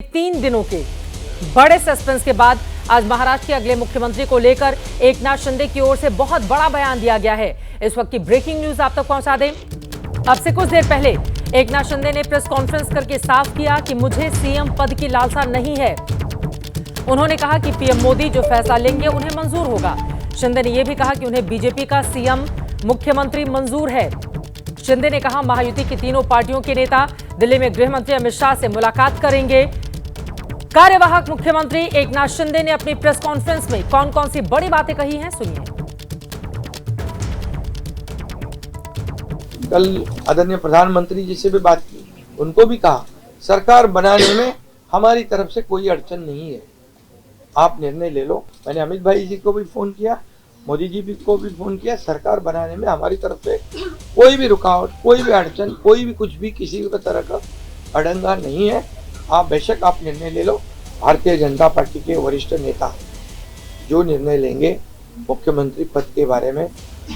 3 दिनों के बड़े सस्पेंस के बाद आज महाराष्ट्र के अगले मुख्यमंत्री को लेकर एकनाथ शिंदे की ओर से बहुत बड़ा बयान दिया गया है। इस वक्त की ब्रेकिंग न्यूज आप तक पहुंचा दें। अब से कुछ देर पहले एकनाथ शिंदे ने प्रेस कॉन्फ्रेंस करके साफ किया कि मुझे सीएम पद की लालसा नहीं है। उन्होंने कहा कि पीएम मोदी जो फैसला लेंगे उन्हें मंजूर होगा। शिंदे ने यह भी कहा कि उन्हें बीजेपी का सीएम मुख्यमंत्री मंजूर है। शिंदे ने कहा महायुति की तीनों पार्टियों के नेता दिल्ली में गृह मंत्री अमित शाह से मुलाकात करेंगे। कार्यवाहक मुख्यमंत्री एकनाथ शिंदे ने अपनी प्रेस कॉन्फ्रेंस में कौन कौन सी बड़ी बातें कही हैं, सुनिए। कल आदरणीय प्रधानमंत्री जी से भी बात की, उनको भी कहा सरकार बनाने में हमारी तरफ से कोई अड़चन नहीं है, आप निर्णय ले लो। मैंने अमित भाई जी को भी फोन किया, मोदी जी को भी फोन किया। सरकार बनाने में हमारी तरफ से कोई भी रुकावट, कोई भी अड़चन, कोई भी कुछ भी किसी भी तरह का अड़ंगा नहीं है। आप बेशक आप निर्णय ले लो। भारतीय जनता पार्टी के वरिष्ठ नेता जो निर्णय लेंगे मुख्यमंत्री पद के बारे में,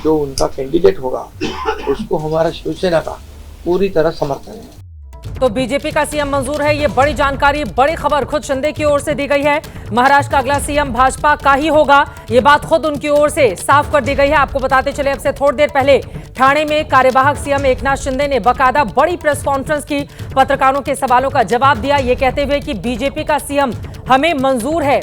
जो उनका कैंडिडेट होगा उसको हमारा शिवसेना का पूरी तरह समर्थन है। तो बीजेपी का सीएम मंजूर है, ये बड़ी जानकारी, बड़ी खबर खुद शिंदे की ओर से दी गई है। महाराष्ट्र का अगला सीएम भाजपा का ही होगा, ये बात खुद उनकी ओर से साफ कर दी गई है। आपको बताते चले, अब से थोड़ी देर पहले ठाणे में कार्यवाहक सीएम एकनाथ शिंदे ने बकायदा बड़ी प्रेस कॉन्फ्रेंस की, पत्रकारों के सवालों का जवाब दिया, ये कहते हुए कि बीजेपी का सीएम हमें मंजूर है,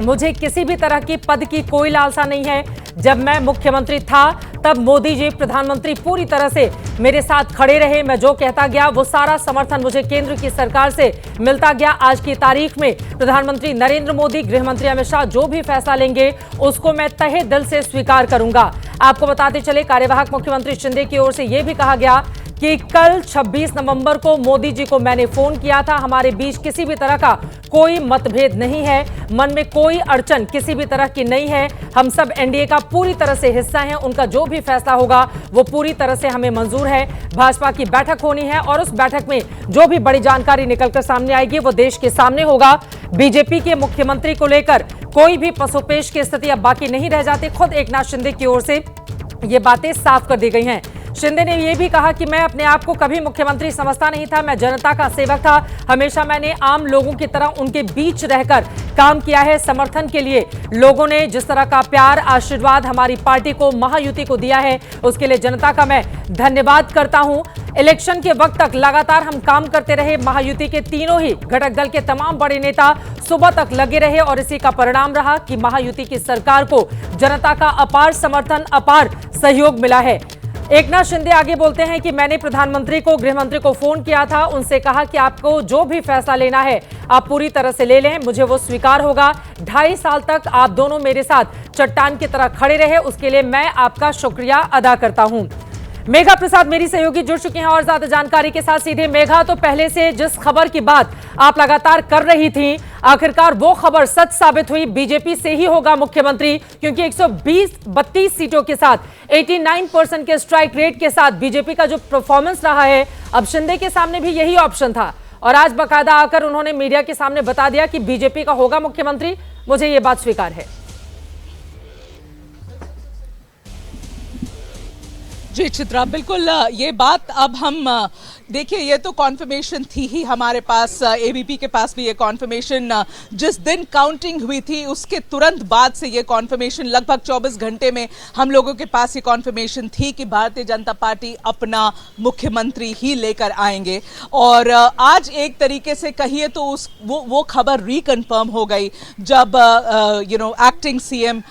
मुझे किसी भी तरह की पद की कोई लालसा नहीं है। जब मैं मुख्यमंत्री था तब मोदी जी प्रधानमंत्री पूरी तरह से मेरे साथ खड़े रहे। मैं जो कहता गया वो सारा समर्थन मुझे केंद्र की सरकार से मिलता गया। आज की तारीख में प्रधानमंत्री नरेंद्र मोदी, गृह मंत्री अमित शाह जो भी फैसला लेंगे उसको मैं तहे दिल से स्वीकार करूंगा। आपको बताते चले, कार्यवाहक मुख्यमंत्री शिंदे की ओर से यह भी कहा गया कि कल 26 नवंबर को मोदी जी को मैंने फोन किया था, हमारे बीच किसी भी तरह का कोई मतभेद नहीं है, मन में कोई अड़चन किसी भी तरह की नहीं है। हम सब एनडीए का पूरी तरह से हिस्सा हैं, उनका जो भी फैसला होगा वो पूरी तरह से हमें मंजूर है। भाजपा की बैठक होनी है और उस बैठक में जो भी बड़ी जानकारी निकलकर सामने आएगी वो देश के सामने होगा। बीजेपी के मुख्यमंत्री को लेकर कोई भी पसोपेश की स्थिति अब बाकी नहीं रह जाती। खुद एकनाथ शिंदे की ओर से ये बातें साफ कर दी गई हैं। शिंदे ने यह भी कहा कि मैं अपने आप को कभी मुख्यमंत्री समझता नहीं था, मैं जनता का सेवक था, हमेशा मैंने आम लोगों की तरह उनके बीच रहकर काम किया है। समर्थन के लिए लोगों ने जिस तरह का प्यार, आशीर्वाद हमारी पार्टी को, महायुति को दिया है, उसके लिए जनता का मैं धन्यवाद करता हूं। इलेक्शन के वक्त तक लगातार हम काम करते रहे, महायुति के तीनों ही घटक दल के तमाम बड़े नेता सुबह तक लगे रहे और इसी का परिणाम रहा कि महायुति की सरकार को जनता का अपार समर्थन, अपार सहयोग मिला है। एकनाथ शिंदे आगे बोलते हैं कि मैंने प्रधानमंत्री को, गृह मंत्री को फोन किया था, उनसे कहा कि आपको जो भी फैसला लेना है आप पूरी तरह से ले लें, मुझे वो स्वीकार होगा। 2.5 साल तक आप दोनों मेरे साथ चट्टान की तरह खड़े रहे, उसके लिए मैं आपका शुक्रिया अदा करता हूं। मेघा प्रसाद मेरी सहयोगी जुड़ चुकी हैं और ज्यादा जानकारी के साथ। सीधे मेघा, तो पहले से जिस खबर की बात आप लगातार कर रही थी, आखिरकार वो खबर सच साबित हुई, बीजेपी से ही होगा मुख्यमंत्री, क्योंकि 132 सीटों के साथ 89% के स्ट्राइक रेट के साथ बीजेपी का जो परफॉर्मेंस रहा है, अब शिंदे के सामने भी यही ऑप्शन था और आज बाकायदा आकर उन्होंने मीडिया के सामने बता दिया कि बीजेपी का होगा मुख्यमंत्री, मुझे ये बात स्वीकार है। जी चित्रा, बिल्कुल ये बात अब हम देखिए, ये तो कॉन्फर्मेशन थी ही हमारे पास, एबीपी के पास भी ये कॉन्फर्मेशन जिस दिन काउंटिंग हुई थी उसके तुरंत बाद से ये कॉन्फर्मेशन, लगभग 24 घंटे में हम लोगों के पास ये कॉन्फर्मेशन थी कि भारतीय जनता पार्टी अपना मुख्यमंत्री ही लेकर आएंगे। और आज एक तरीके से कहिए तो वो खबर रिकन्फर्म हो गई जब एक्टिंग सीएम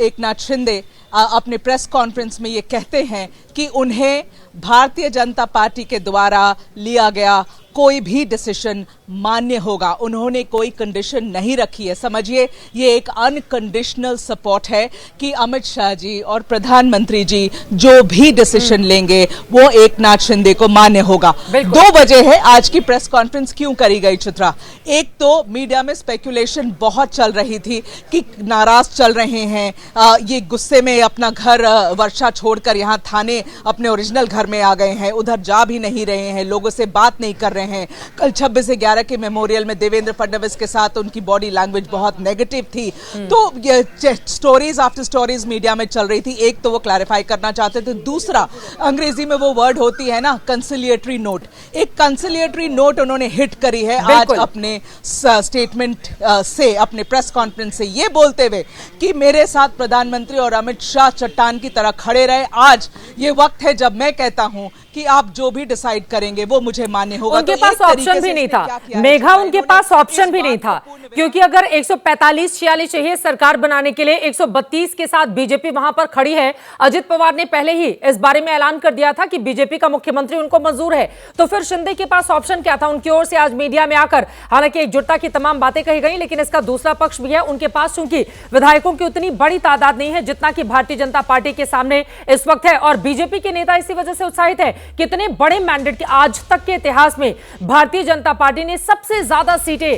एकनाथ शिंदे अपने प्रेस कॉन्फ्रेंस में ये कहते हैं कि उन्हें भारतीय जनता पार्टी के द्वारा लिया गया कोई भी डिसीजन मान्य होगा। उन्होंने कोई कंडीशन नहीं रखी है। समझिए, ये एक अनकंडीशनल सपोर्ट है कि अमित शाह जी और प्रधानमंत्री जी जो भी डिसीजन लेंगे वो एकनाथ शिंदे को मान्य होगा। 2 वजह है आज की प्रेस कॉन्फ्रेंस क्यों करी गई चित्रा। एक तो मीडिया में स्पेकुलेशन बहुत चल रही थी कि नाराज चल रहे हैं, ये गुस्से में अपना घर वर्षा छोड़कर यहाँ थाने अपने ओरिजिनल घर में आ गए हैं, उधर जा भी नहीं रहे हैं, लोगों से बात नहीं कर रहे रहे हैं। कल 26/11 के मेमोरियल में देवेंद्र फडणवीस के साथ उनकी बॉडी लैंग्वेज बहुत नेगेटिव थी। तो ये स्टोरीज आफ्टर स्टोरीज मीडिया में चल रही थी। एक तो वो क्लैरिफाई करना चाहते थे, दूसरा अंग्रेजी में वो वर्ड होती है ना कंसिलिएटरी नोट, एक कंसिलिएटरी नोट उन्होंने हिट करी है आज अपने स्टेटमेंट से, अपने प्रेस कॉन्फ्रेंस से, ये बोलते हुए कि मेरे साथ प्रधानमंत्री और अमित शाह चट्टान की तरह खड़े रहे। आज ये वक्त है जब मैं कहता हूं कि आप जो भी डिसाइड करेंगे वो मुझे मान्य होगा। उनके पास ऑप्शन भी नहीं था मेघा, उनके पास ऑप्शन भी नहीं था, क्योंकि अगर 145-46 चाहिए सरकार बनाने के लिए, 132 के साथ बीजेपी वहां पर खड़ी है। अजित पवार ने पहले ही इस बारे में ऐलान कर दिया था कि बीजेपी का मुख्यमंत्री उनको मंजूर है। तो फिर शिंदे के पास ऑप्शन क्या था उनकी ओर से आज मीडिया में आकर? हालांकि एकजुटता की तमाम बातें कही गई, लेकिन इसका दूसरा पक्ष भी है। उनके पास चूंकि विधायकों की उतनी बड़ी तादाद नहीं है जितना कि भारतीय जनता पार्टी के सामने इस वक्त है, और बीजेपी के नेता इसी वजह से उत्साहित है। कितने बड़े मैंडेट के आज तक के इतिहास में भारतीय जनता पार्टी ने सबसे ज्यादा सीटें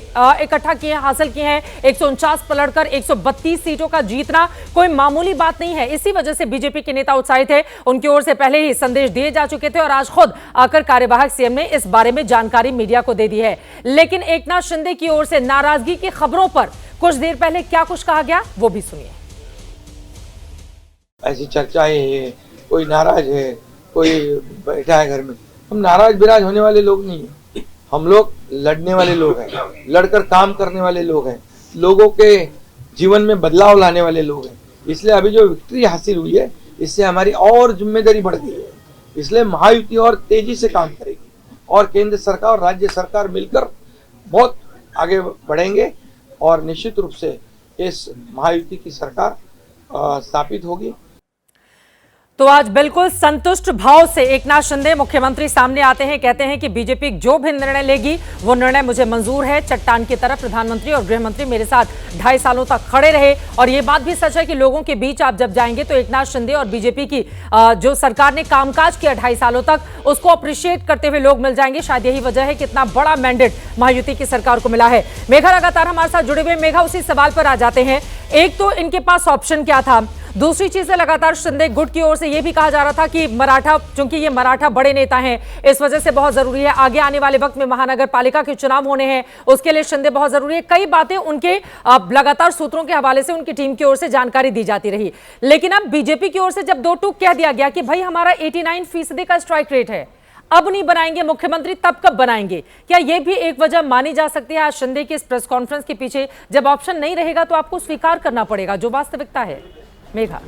इकट्ठा की हैं, हासिल की हैं। 149 पलटकर 132 सीटों का जीतना कोई मामूली बात नहीं है। इसी वजह से बीजेपी के नेता उत्साहित है। उनकी ओर से पहले ही संदेश दिए जा चुके थे और आज खुद आकर कार्यवाहक सीएम ने इस बारे में जानकारी मीडिया को दे दी है। लेकिन एकनाथ शिंदे की ओर से नाराजगी की खबरों पर कुछ देर पहले क्या कुछ कहा गया वो भी सुनिए। ऐसी चर्चाएं हैं, कोई नाराज है, कोई बैठा है घर में। हम नाराज बिराज होने वाले लोग नहीं हैं। हम लोग लड़ने वाले लोग हैं, लड़कर काम करने वाले लोग हैं, लोगों के जीवन में बदलाव लाने वाले लोग हैं। इसलिए अभी जो विक्ट्री हासिल हुई है, इससे हमारी और जिम्मेदारी बढ़ गई है। इसलिए महायुति और तेजी से काम करेगी और केंद्र सरकार और राज्य सरकार मिलकर बहुत आगे बढ़ेंगे और निश्चित रूप से इस महायुति की सरकार स्थापित होगी। तो आज बिल्कुल संतुष्ट भाव से एकनाथ शिंदे मुख्यमंत्री सामने आते हैं, कहते हैं कि बीजेपी जो भी निर्णय लेगी वो निर्णय मुझे मंजूर है। चट्टान की तरफ प्रधानमंत्री और गृह मंत्री मेरे साथ 2.5 सालों तक खड़े रहे, और ये बात भी सच है कि लोगों के बीच आप जब जाएंगे तो एकनाथ शिंदे और बीजेपी की जो सरकार ने कामकाज किया 2.5 सालों तक, उसको अप्रिशिएट करते हुए लोग मिल जाएंगे। शायद यही वजह है कि इतना बड़ा मैंडेट महायुति की सरकार को मिला है। मेघा लगातार हमारे साथ जुड़े हुए। मेघा, उसी सवाल पर आ जाते हैं। एक तो इनके पास ऑप्शन क्या था, दूसरी चीज है लगातार शिंदे गुट की ओर से यह भी कहा जा रहा था कि मराठा, चूंकि ये मराठा बड़े नेता हैं, इस वजह से बहुत जरूरी है आगे आने वाले वक्त में महानगर पालिका के चुनाव होने हैं, उसके लिए शिंदे बहुत जरूरी है। कई बातें उनके लगातार सूत्रों के हवाले से उनकी टीम की ओर से जानकारी दी जाती रही। लेकिन अब बीजेपी की ओर से जब दो टूक कह दिया गया कि भाई हमारा 89% का स्ट्राइक रेट है, अब नहीं बनाएंगे मुख्यमंत्री, तब कब बनाएंगे? क्या यह भी एक वजह मानी जा सकती है आज शिंदे की इस प्रेस कॉन्फ्रेंस के पीछे? जब ऑप्शन नहीं रहेगा तो आपको स्वीकार करना पड़ेगा जो वास्तविकता है। मेघा,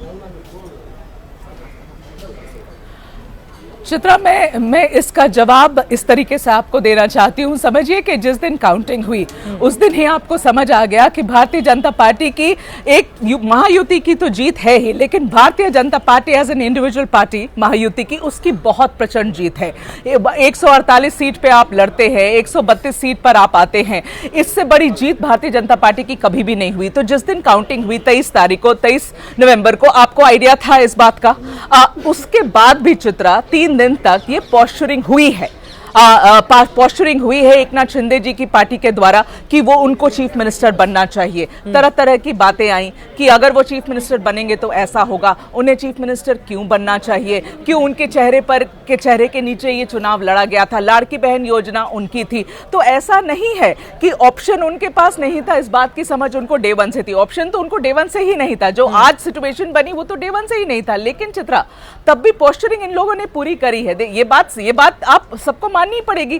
चित्रा, मैं इसका जवाब इस तरीके से आपको देना चाहती हूँ। समझिए कि जिस दिन काउंटिंग हुई उस दिन ही आपको समझ आ गया कि भारतीय जनता पार्टी की एक महायुति की तो जीत है ही, लेकिन Bharatiya Janata Party as an individual party Mahayuti की, उसकी बहुत प्रचंड जीत है। 148 सीट पे आप लड़ते हैं, 132 सीट पर आप आते हैं। इससे बड़ी जीत भारतीय जनता पार्टी की कभी भी नहीं हुई। तो जिस दिन काउंटिंग हुई 23 तारीख को, 23 नवंबर को, आपको आइडिया था इस बात का। उसके बाद भी चित्रा 3 दिन तक ये पोस्चरिंग हुई है, पोस्चरिंग हुई है एकनाथ शिंदे जी की पार्टी के द्वारा कि वो उनको चीफ मिनिस्टर बनना चाहिए। तरह तरह की बातें आई कि अगर वो चीफ मिनिस्टर बनेंगे तो ऐसा होगा, उन्हें चीफ मिनिस्टर क्यों बनना चाहिए, क्यों उनके चेहरे के नीचे ये चुनाव लड़ा गया था, लाड़की बहन योजना उनकी थी। तो ऐसा नहीं है कि ऑप्शन उनके पास नहीं था, इस बात की समझ उनको डे 1 से थी। ऑप्शन तो उनको डे 1 से ही नहीं था, जो आज सिचुएशन बनी वो तो डे 1 से ही नहीं था। लेकिन चित्रा, तब भी पोस्चरिंग इन लोगों ने पूरी करी है। ये बात आप सबको माननी पड़ेगी।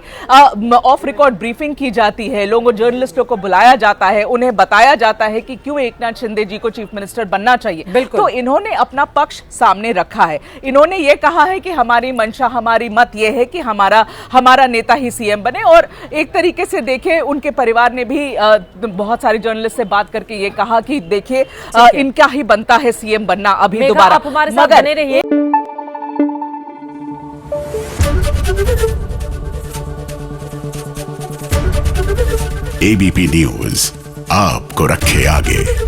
ऑफ रिकॉर्ड ब्रीफिंग की जाती है, लोगों जर्नलिस्टों को बुलाया जाता है, उन्हें बताया जाता है कि क्यों एकनाथ शिंदे जी को चीफ मिनिस्टर बनना चाहिए। तो इन्होंने अपना पक्ष सामने रखा है। इन्होंने ये कहा है कि हमारी मंशा, हमारी मत ये है कि हमारा नेता ही सीएम बने। और एक तरीके से देखें, उनके परिवार ने भी बहुत सारे जर्नलिस्ट से बात करके ये कहा कि देखिए इनका ही बनता है सीएम बनना अभी दोबारा। आप हमारे साथ बने रहिए। एबीपी न्यूज आपको रखे आगे।